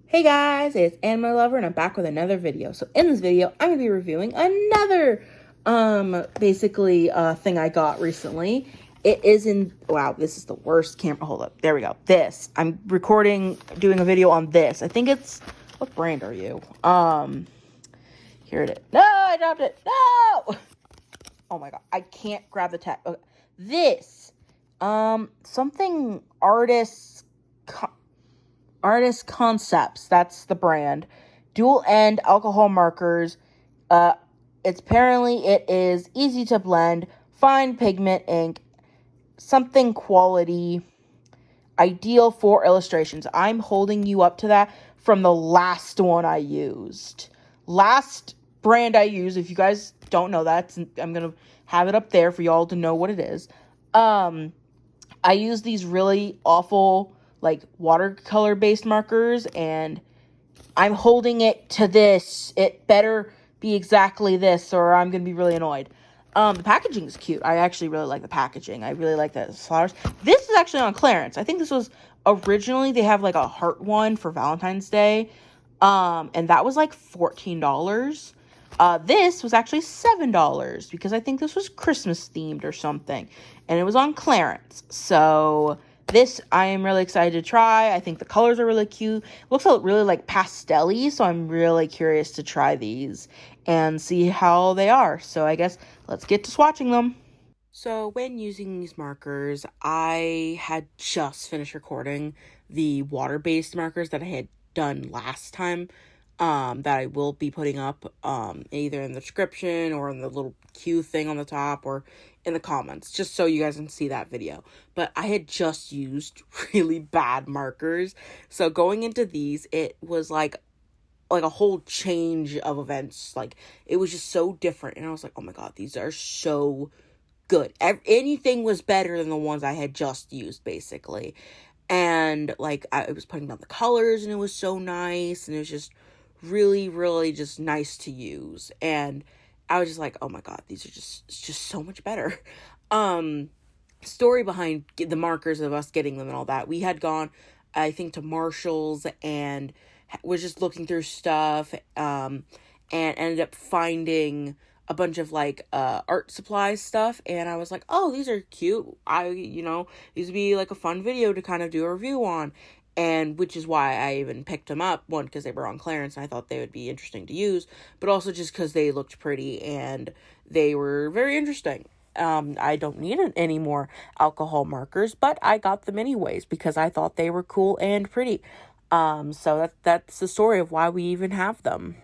Hey guys, it's Animelover and I'm back with another video. So in this video, I'm going to be reviewing another, thing I got recently. It is in, wow, this is the worst camera. Hold up. There we go. I'm doing a video on this. I think it's, what brand are you? Here it is. No, I dropped it. No! Oh my God. I can't grab the tag. Okay. This, something Artist Concepts, that's the brand. Dual end alcohol markers. It is easy to blend, fine pigment ink, something quality, ideal for illustrations. I'm holding you up to that from the last one I used. Last brand I used, if you guys don't know that, I'm going to have it up there for y'all to know what it is. I use these really awful, like, watercolor-based markers, and I'm holding it to this. It better be exactly this, or I'm going to be really annoyed. The packaging is cute. I actually really like the packaging. I really like the flowers. This is actually on clearance. I think this was originally, they have, like, a heart one for Valentine's Day, and that was, like, $14. This was actually $7 because I think this was Christmas themed or something, and it was on clearance. So this I am really excited to try. I think the colors are really cute. It looks really like pastel-y, so I'm really curious to try these and see how they are. So I guess let's get to swatching them. So when using these markers, I had just finished recording the water-based markers that I had done last time, that I will be putting up either in the description or in the little Q thing on the top or in the comments, just so you guys can see that video. But I had just used really bad markers, so going into these, it was like a whole change of events. Like, it was just so different, and I was like, oh my God, these are so good. Anything was better than the ones I had just used, basically. And like, I was putting down the colors, and it was so nice, and it was just really, really just nice to use. And I was just like, oh my God, these are just so much better. Story behind the markers of us getting them and all that. We had gone, I think, to Marshall's and was just looking through stuff, and ended up finding a bunch of like art supplies stuff, and I was like, oh, these are cute. These would be like a fun video to kind of do a review on. And which is why I even picked them up. One, because they were on clearance and I thought they would be interesting to use, but also just because they looked pretty and they were very interesting. I don't need any more alcohol markers, but I got them anyways because I thought they were cool and pretty. So that's the story of why we even have them.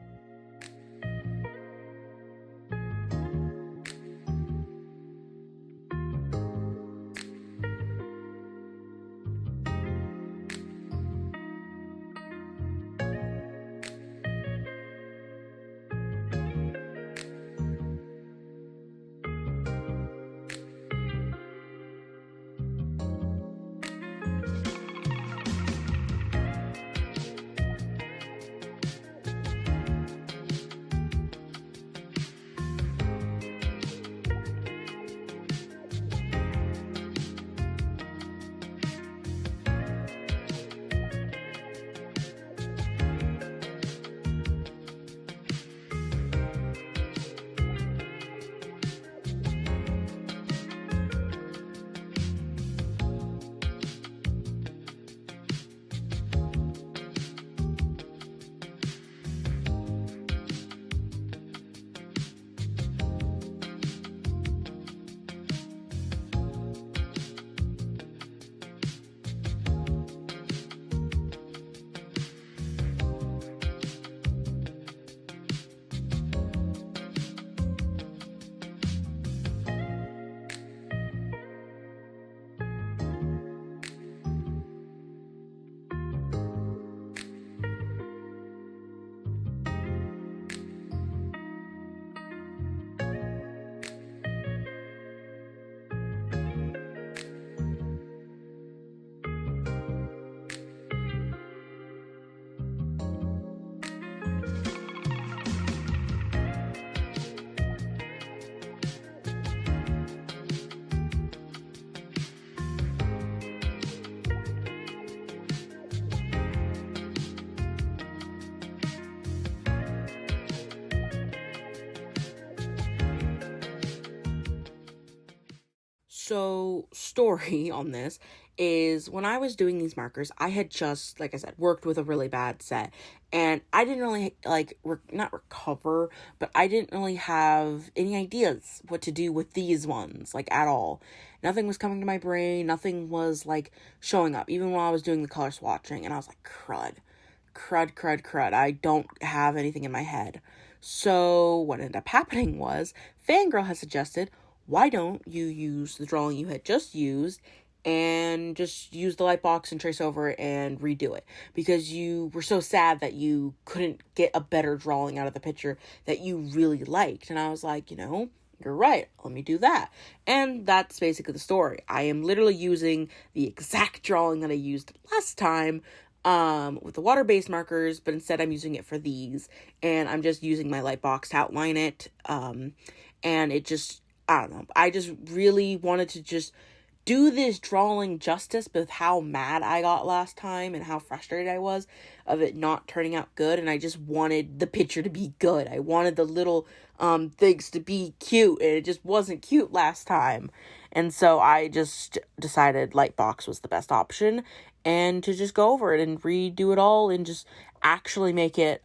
So, story on this is when I was doing these markers, I had just, like I said, worked with a really bad set. And I didn't really, not recover, but I didn't really have any ideas what to do with these ones, like, at all. Nothing was coming to my brain. Nothing was, like, showing up, even while I was doing the color swatching. And I was like, crud. I don't have anything in my head. So, what ended up happening was, Fangirl has suggested, why don't you use the drawing you had just used and just use the light box and trace over it and redo it, because you were so sad that you couldn't get a better drawing out of the picture that you really liked. And I was like, you're right, let me do that. And that's basically the story. I am literally using the exact drawing that I used last time with the water-based markers, but instead I'm using it for these, and I'm just using my light box to outline it. And it just, I don't know, I just really wanted to just do this drawing justice with how mad I got last time and how frustrated I was of it not turning out good. And I just wanted the picture to be good. I wanted the little things to be cute, and it just wasn't cute last time. And so I just decided Lightbox was the best option, and to just go over it and redo it all and just actually make it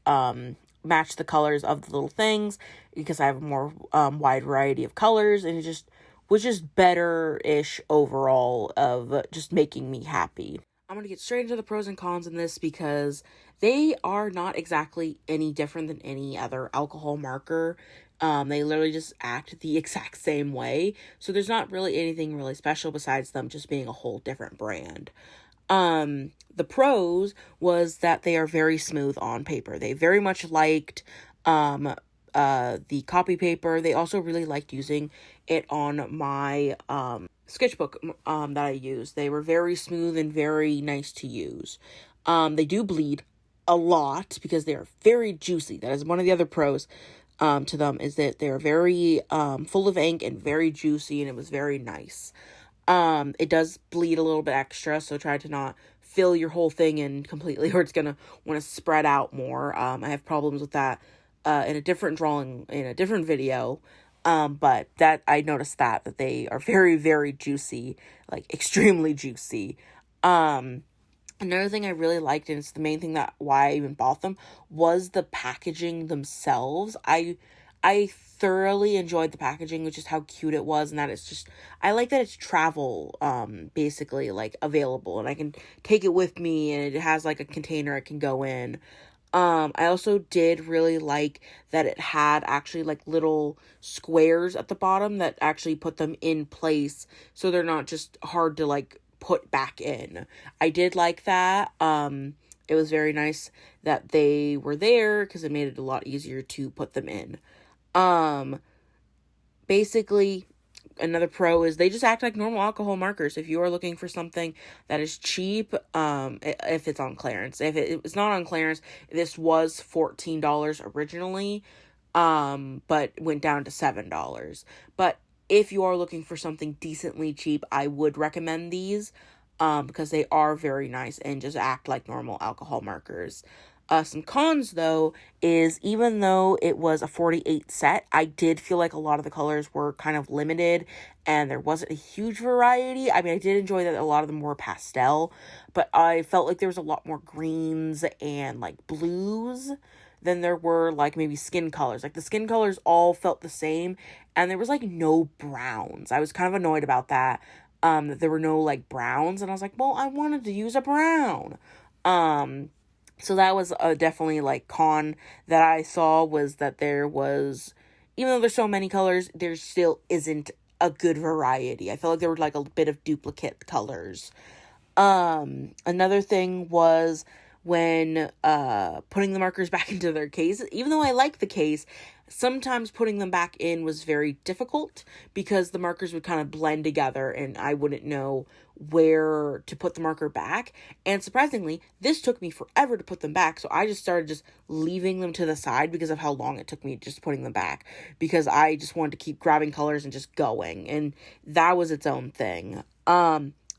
match the colors of the little things, because I have a more wide variety of colors, and it just was just better-ish overall of just making me happy. I'm going to get straight into the pros and cons in this, because they are not exactly any different than any other alcohol marker. They literally just act the exact same way, so there's not really anything really special besides them just being a whole different brand. The pros was that they are very smooth on paper. They very much liked the copy paper. They also really liked using it on my sketchbook that I used. They were very smooth and very nice to use. They do bleed a lot because they are very juicy. That is one of the other pros to them, is that they're very full of ink and very juicy, and it was very nice. It does bleed a little bit extra, so try to not fill your whole thing in completely, or it's gonna want to spread out more. I have problems with that in a different drawing, in a different video, but that I noticed that they are very, very juicy, like extremely juicy. Another thing I really liked, and it's the main thing that why I even bought them, was the packaging themselves. I thoroughly enjoyed the packaging, which is how cute it was, and that it's just, I like that it's travel, basically, like, available, and I can take it with me, and it has, like, a container it can go in. I also did really like that it had actually, like, little squares at the bottom that actually put them in place, so they're not just hard to, like, put back in. I did like that. It was very nice that they were there, because it made it a lot easier to put them in. Basically, another pro is they just act like normal alcohol markers. If you are looking for something that is cheap, if it's on clearance. If it's not on clearance, this was $14 originally, but went down to $7. But if you are looking for something decently cheap, I would recommend these, because they are very nice and just act like normal alcohol markers. Some cons, though, is even though it was a 48 set, I did feel like a lot of the colors were kind of limited, and there wasn't a huge variety. I mean, I did enjoy that a lot of them were pastel, but I felt like there was a lot more greens and, like, blues than there were, like, maybe skin colors. Like, the skin colors all felt the same, and there was, like, no browns. I was kind of annoyed about that, that there were no, like, browns, and I was like, well, I wanted to use a brown. So that was definitely, like, con that I saw, was that there was, even though there's so many colors, there still isn't a good variety. I felt like there were, like, a bit of duplicate colors. Another thing was when putting the markers back into their case. Even though I like the case, sometimes putting them back in was very difficult, because the markers would kind of blend together and I wouldn't know where to put the marker back. And surprisingly, this took me forever to put them back, so I just started just leaving them to the side because of how long it took me just putting them back, because I just wanted to keep grabbing colors and just going, and that was its own thing.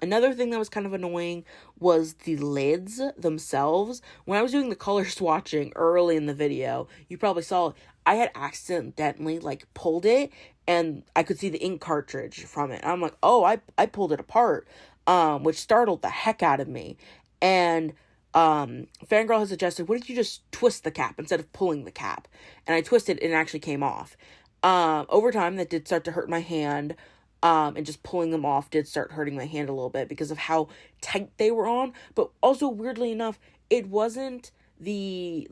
Another thing that was kind of annoying was the lids themselves. When I was doing the color swatching early in the video, you probably saw I had accidentally, like, pulled it, and I could see the ink cartridge from it. I'm like, oh, I pulled it apart, which startled the heck out of me. And Fangirl has suggested, what if you just twist the cap instead of pulling the cap? And I twisted and it actually came off. Over time, that did start to hurt my hand. And just pulling them off did start hurting my hand a little bit because of how tight they were on. But also, weirdly enough, it wasn't the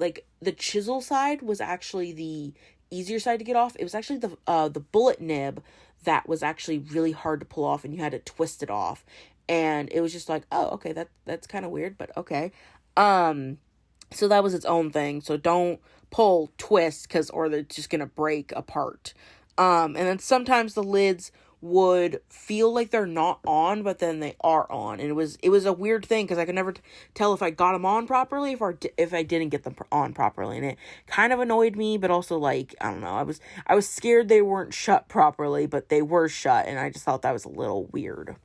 chisel side was actually the easier side to get off. It was actually the bullet nib that was actually really hard to pull off, and you had to twist it off. And it was just like, oh, okay, that's kind of weird, but okay. So that was its own thing. So don't pull, twist, or they're just gonna break apart. And then sometimes the lids would feel like they're not on, but then they are on. And it was a weird thing because I could never tell if I got them on properly, if I didn't get them on properly. And it kind of annoyed me, but also, like, I don't know, I was scared they weren't shut properly, but they were shut, and I just thought that was a little weird.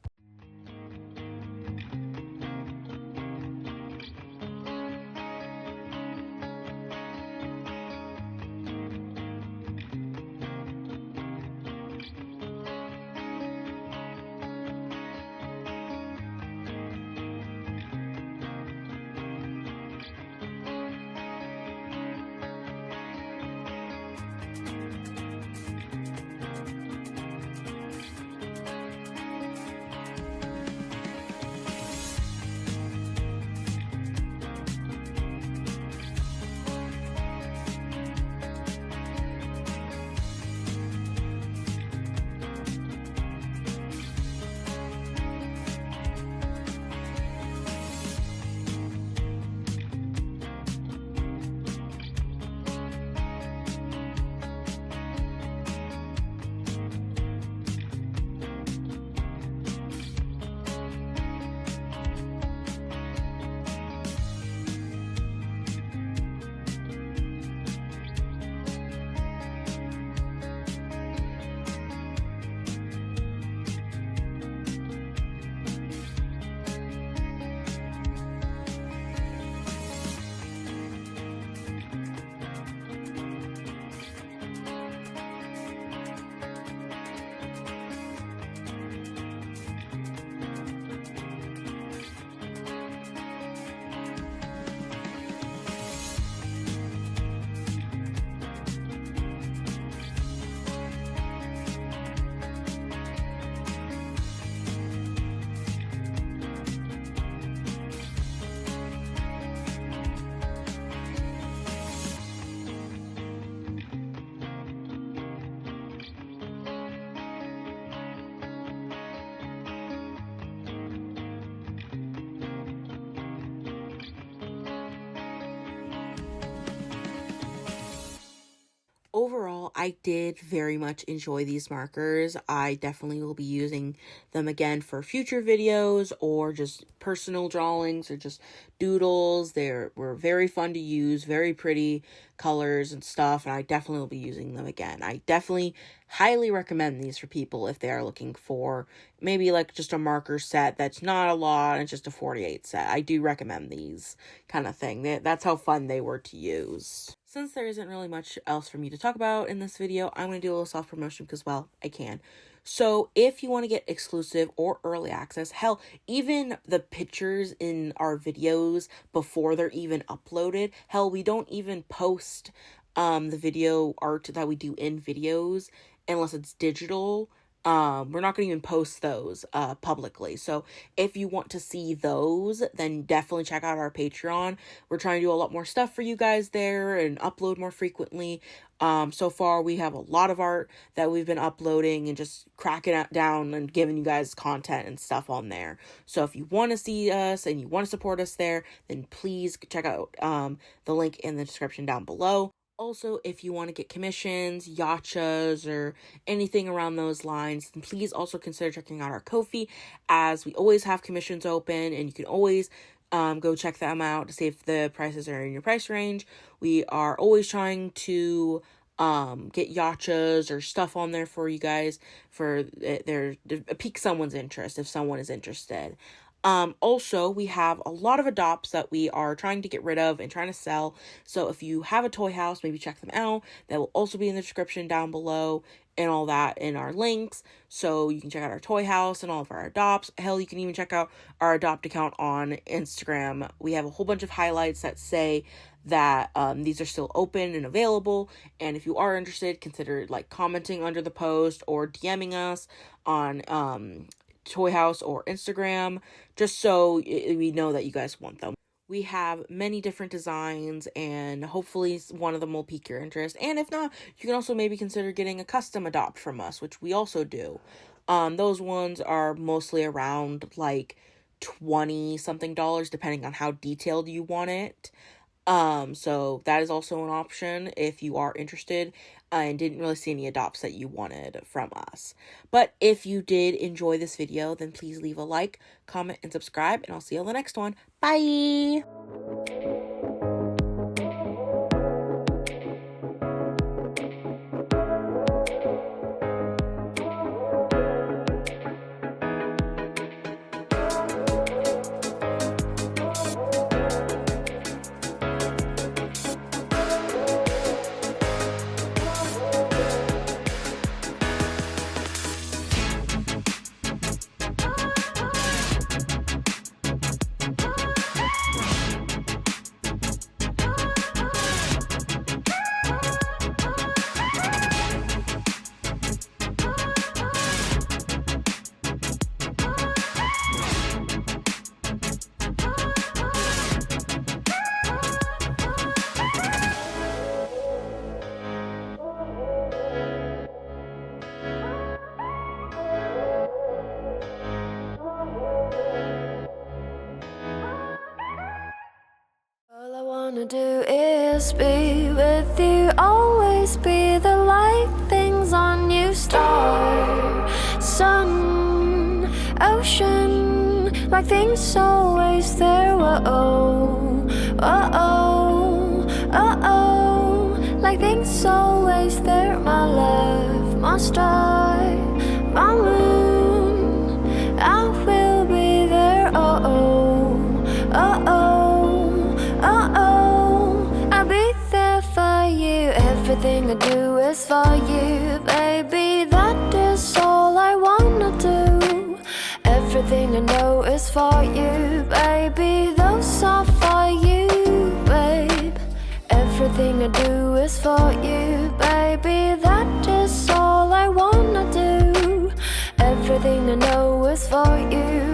Overall, I did very much enjoy these markers. I definitely will be using them again for future videos or just personal drawings or just doodles. They were very fun to use, very pretty colors and stuff, and I definitely will be using them again. I definitely highly recommend these for people if they are looking for maybe like just a marker set that's not a lot and just a 48 set. I do recommend these kind of thing. That's how fun they were to use. Since there isn't really much else for me to talk about in this video, I'm going to do a little self-promotion because, well, I can. So if you want to get exclusive or early access, hell, even the pictures in our videos before they're even uploaded, hell, we don't even post the video art that we do in videos unless it's digital. We're not going to even post those publicly. So if you want to see those, then definitely check out our Patreon. We're trying to do a lot more stuff for you guys there and upload more frequently. So far we have a lot of art that we've been uploading and just cracking it down and giving you guys content and stuff on there. So if you want to see us and you want to support us there, then please check out the link in the description down below. Also, if you want to get commissions, yachas, or anything around those lines, then please also consider checking out our Ko-fi, as we always have commissions open, and you can always go check them out to see if the prices are in your price range. We are always trying to get yachas or stuff on there for you guys for to pique someone's interest if someone is interested. Also, we have a lot of adopts that we are trying to get rid of and trying to sell. So if you have a toy house, maybe check them out. That will also be in the description down below. and all that in our links. So you can check out our toy house and all of our adopts. Hell, you can even check out our adopt account on Instagram. We have a whole bunch of highlights that say that these are still open and available. And if you are interested, consider like commenting under the post or DMing us on Toy House or Instagram, just so we know that you guys want them. We have many different designs, and hopefully one of them will pique your interest. And if not, you can also maybe consider getting a custom adopt from us, which we also do. Those ones are mostly around like $20-something, depending on how detailed you want it. So that is also an option if you are interested and didn't really see any adopts that you wanted from us. But if you did enjoy this video, then please leave a like, comment, and subscribe, and I'll see you on the next one. Bye! All I wanna do is be with you, always be the light, things on you, star, sun, ocean, like things always there, whoa, oh, like things always there, my love, my star, my moon, I will be there, I'll be there for you. Everything I do is for you, baby. That is all I wanna do. Everything I know is for you, baby. Those are for you, babe. Everything I do is for you, baby. That is all I wanna do. Everything I know is for you.